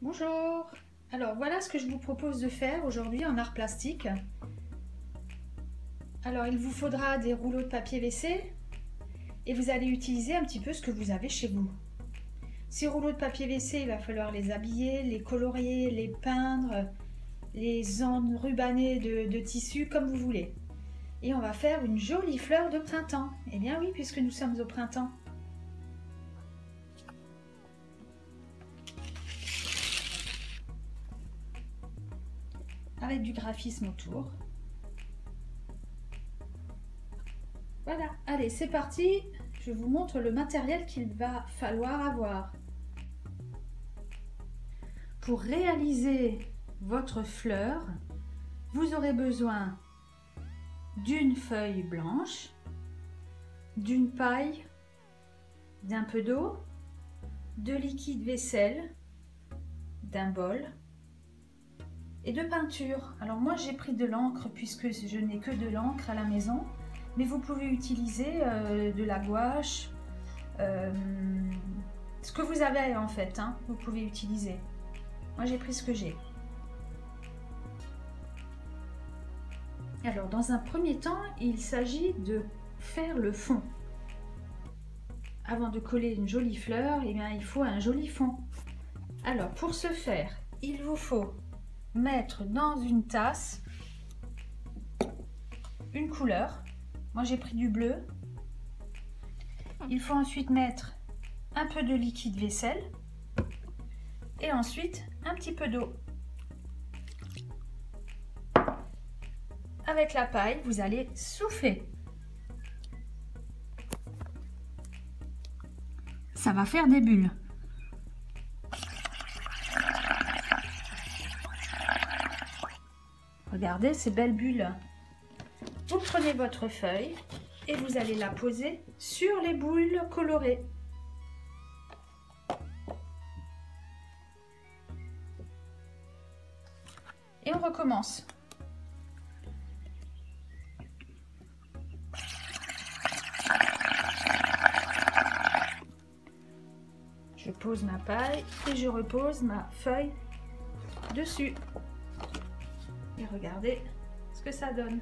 Bonjour. Alors voilà ce que je vous propose de faire aujourd'hui en art plastique. Alors il vous faudra des rouleaux de papier WC et vous allez utiliser un petit peu ce que vous avez chez vous. Ces rouleaux de papier WC, il va falloir les habiller, les colorier, les peindre, les enrubanner de tissu comme vous voulez. Et on va faire une jolie fleur de printemps. Eh bien oui, puisque nous sommes au printemps. Avec du graphisme autour. Voilà, allez, c'est parti. Je vous montre le matériel qu'il va falloir avoir. Pour réaliser votre fleur, vous aurez besoin d'une feuille blanche, d'une paille, d'un peu d'eau, de liquide vaisselle, d'un bol et de peinture. Alors moi j'ai pris de l'encre puisque je n'ai que de l'encre à la maison, mais vous pouvez utiliser de la gouache, ce que vous avez en fait, hein, vous pouvez utiliser. Moi j'ai pris ce que j'ai. Alors dans un premier temps, il s'agit de faire le fond. Avant de coller une jolie fleur, eh bien, il faut un joli fond. Alors pour ce faire, il vous faut mettre dans une tasse une couleur. Moi j'ai pris du bleu. Il faut ensuite mettre un peu de liquide vaisselle et ensuite un petit peu d'eau. Avec la paille, vous allez souffler. Ça va faire des bulles. Regardez ces belles bulles. Vous prenez votre feuille et vous allez la poser sur les boules colorées. Et on recommence. Je pose ma paille et je repose ma feuille dessus. Et regardez ce que ça donne.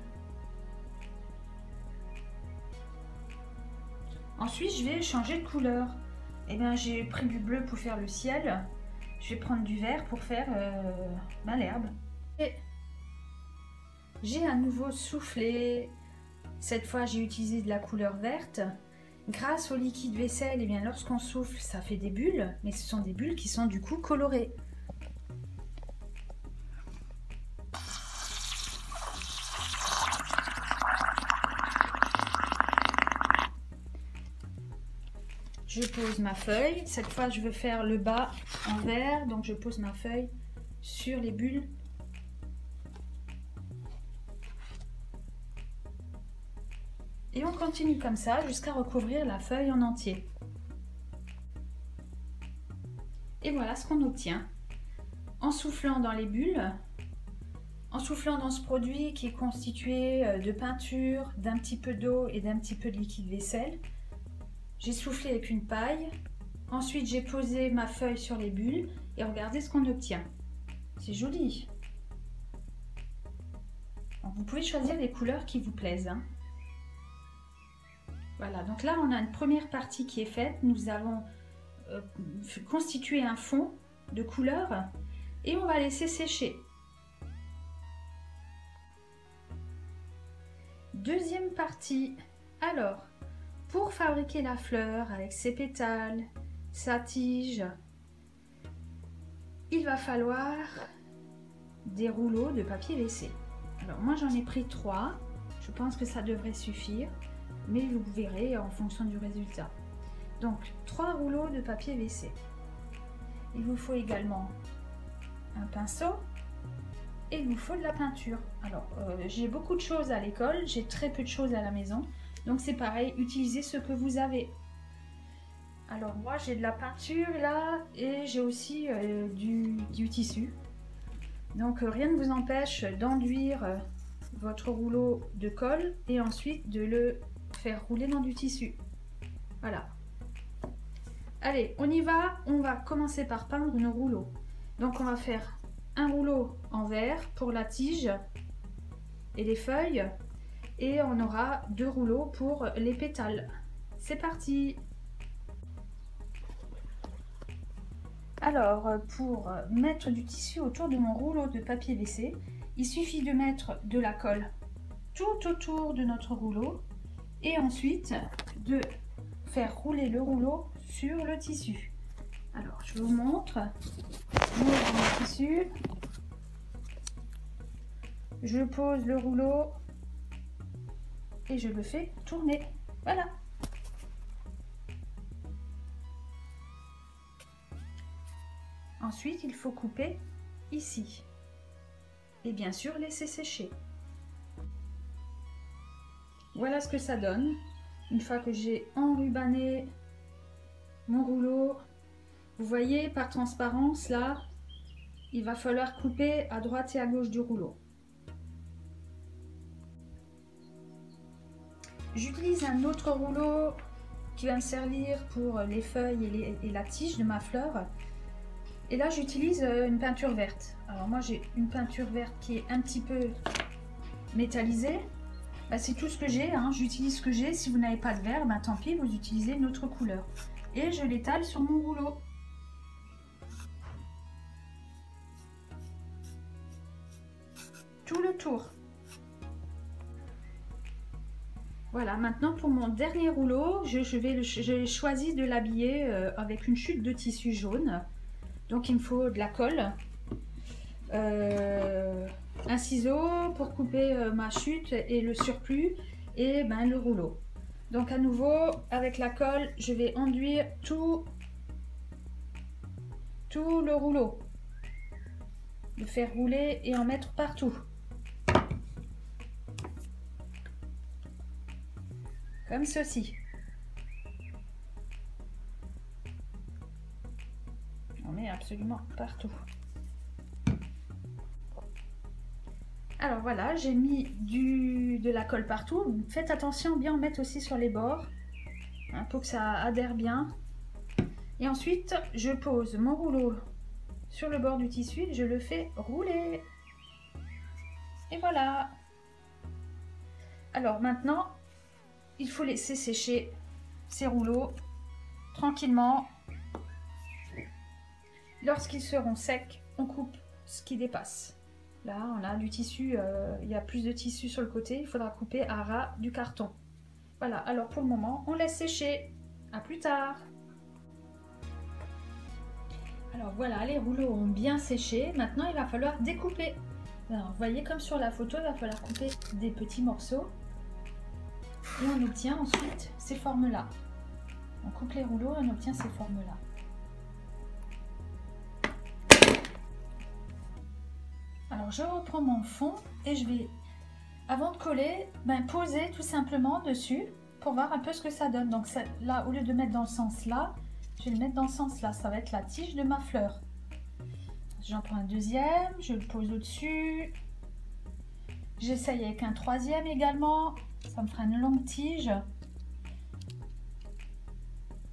Ensuite, je vais changer de couleur. Eh bien, j'ai pris du bleu pour faire le ciel. Je vais prendre du vert pour faire l'herbe. Et j'ai à nouveau soufflé. Cette fois, j'ai utilisé de la couleur verte. Grâce au liquide vaisselle, eh bien, lorsqu'on souffle, ça fait des bulles. Mais ce sont des bulles qui sont du coup colorées. Je pose ma feuille. Cette fois, je veux faire le bas en vert. Donc, je pose ma feuille sur les bulles. Et on continue comme ça jusqu'à recouvrir la feuille en entier. Et voilà ce qu'on obtient. En soufflant dans les bulles, en soufflant dans ce produit qui est constitué de peinture, d'un petit peu d'eau et d'un petit peu de liquide vaisselle, j'ai soufflé avec une paille. Ensuite, j'ai posé ma feuille sur les bulles et regardez ce qu'on obtient. C'est joli. Alors, vous pouvez choisir les couleurs qui vous plaisent, hein. Voilà, donc là on a une première partie qui est faite. Nous avons constitué un fond de couleur et on va laisser sécher. Deuxième partie. Alors, pour fabriquer la fleur avec ses pétales, sa tige, il va falloir des rouleaux de papier WC. Alors moi j'en ai pris 3, je pense que ça devrait suffire, mais vous verrez en fonction du résultat. Donc 3 rouleaux de papier WC. Il vous faut également un pinceau et il vous faut de la peinture. Alors j'ai beaucoup de choses à l'école, j'ai très peu de choses à la maison. Donc c'est pareil, utilisez ce que vous avez. Alors moi j'ai de la peinture là et j'ai aussi du tissu. Donc rien ne vous empêche d'enduire votre rouleau de colle et ensuite de le faire rouler dans du tissu. Voilà. Allez, on y va. On va commencer par peindre nos rouleaux. Donc on va faire un rouleau en vert pour la tige et les feuilles, et on aura 2 rouleaux pour les pétales. C'est parti! Alors, pour mettre du tissu autour de mon rouleau de papier WC, il suffit de mettre de la colle tout autour de notre rouleau et ensuite de faire rouler le rouleau sur le tissu. Alors, je vous montre. J'ouvre mon tissu, je pose le rouleau et je le fais tourner. Voilà. Ensuite, il faut couper ici et bien sûr laisser sécher. Voilà ce que ça donne une fois que j'ai enrubanné mon rouleau. Vous voyez par transparence là, il va falloir couper à droite et à gauche du rouleau. J'utilise un autre rouleau qui va me servir pour les feuilles et la tige de ma fleur. Et là j'utilise une peinture verte. Alors moi j'ai une peinture verte qui est un petit peu métallisée. Bah, c'est tout ce que j'ai, hein. J'utilise ce que j'ai. Si vous n'avez pas de vert, bah, tant pis, vous utilisez une autre couleur. Et je l'étale sur mon rouleau. Tout le tour. Voilà, maintenant pour mon dernier rouleau, j'ai choisi de l'habiller avec une chute de tissu jaune. Donc il me faut de la colle, un ciseau pour couper ma chute et le surplus, et ben, le rouleau. Donc à nouveau, avec la colle, je vais enduire tout le rouleau. Le faire rouler et en mettre partout. Comme ceci. On met absolument partout. Alors voilà, j'ai mis de la colle partout. Faites attention bien en mettre aussi sur les bords, hein, pour que ça adhère bien. Et ensuite, je pose mon rouleau sur le bord du tissu et je le fais rouler. Et voilà. Alors maintenant, il faut laisser sécher ces rouleaux tranquillement. Lorsqu'ils seront secs, on coupe ce qui dépasse. Là, on a du tissu, il y a plus de tissu sur le côté, il faudra couper à ras du carton. Voilà, alors pour le moment, on laisse sécher. À plus tard. Alors voilà, les rouleaux ont bien séché. Maintenant, il va falloir découper. Alors, vous voyez, comme sur la photo, il va falloir couper des petits morceaux. Et on obtient ensuite ces formes-là. On coupe les rouleaux et on obtient ces formes-là. Alors je reprends mon fond et je vais, avant de coller, poser tout simplement dessus pour voir un peu ce que ça donne. Donc là, au lieu de mettre dans le sens là, je vais le mettre dans le sens là. Ça va être la tige de ma fleur. J'en prends un deuxième, je le pose au-dessus. J'essaye avec un troisième également. Ça me fera une longue tige.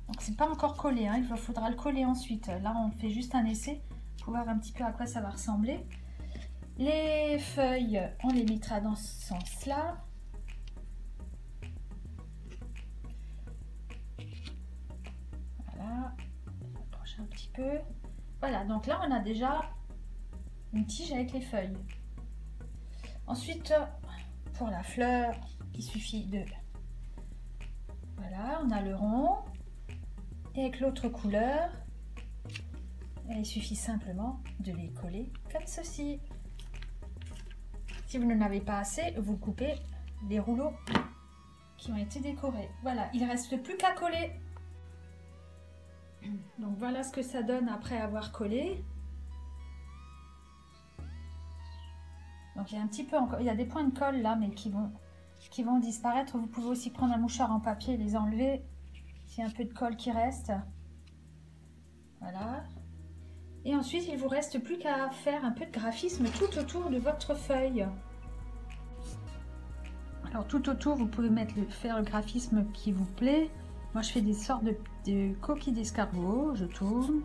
Donc c'est pas encore collé, hein. Il faudra le coller ensuite. Là, on fait juste un essai pour voir un petit peu à quoi ça va ressembler. Les feuilles, on les mettra dans ce sens-là. Voilà, j'approche un petit peu. Voilà, donc là on a déjà une tige avec les feuilles. Ensuite, pour la fleur, il suffit de... Voilà, on a le rond. Et avec l'autre couleur, il suffit simplement de les coller comme ceci. Si vous n'en avez pas assez, vous coupez les rouleaux qui ont été décorés. Voilà, il ne reste plus qu'à coller. Donc voilà ce que ça donne après avoir collé. Donc il y a un petit peu encore, il y a des points de colle là, mais qui vont disparaître. Vous pouvez aussi prendre un mouchoir en papier et les enlever s'il y a un peu de colle qui reste. Voilà. Et ensuite, il vous reste plus qu'à faire un peu de graphisme tout autour de votre feuille. Alors tout autour, vous pouvez faire le graphisme qui vous plaît. Moi, je fais des sortes de coquilles d'escargot. Je tourne.